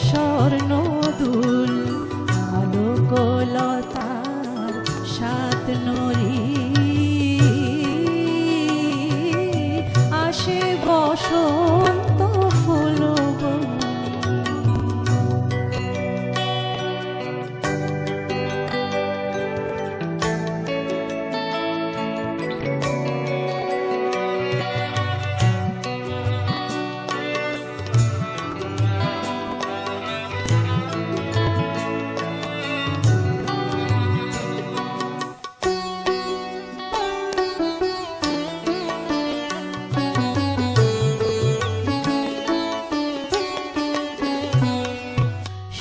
স্বর্ণদুল আলোকলতার সাত নরি আসে বসন্ত ফুলবন।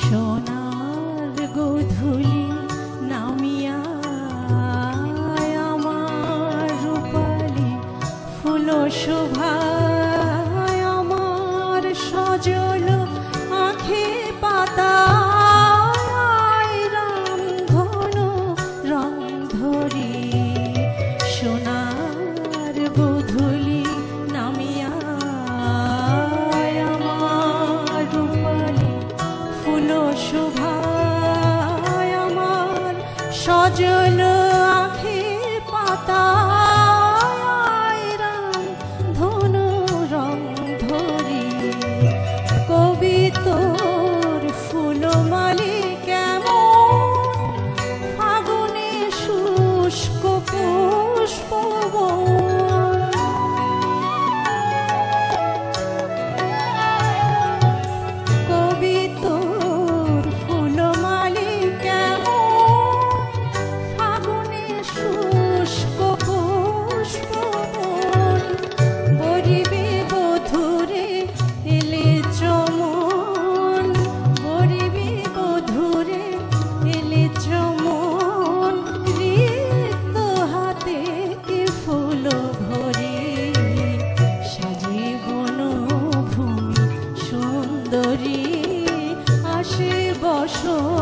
সোনার গোধূলি নামিয়া আমার রূপালি ফুল শোভায় আমার সজল আঁখে পাতায় রাম ঘন রং ধরি। সোনার গোধূলি নামিয়া আমার রূপালি ফুল শোভায় আমার সজল আঁখে পাতায় রাম ধনু রং ধরি। কবি তোর ফুলমালি কেমন ফাগুনে শুষ্ক পুষ্পবন। কবি তোর ফুলমালি কেমন ফাগুনে শুষ্ক পুষ্পবন। বরিবে বধূরে এলে চমন, বরিবে বধূরে এলে চমন। রিক্ত হাতে কি ফুল ভরে সাজে বনভূমি সুন্দরী আসে বসন্ত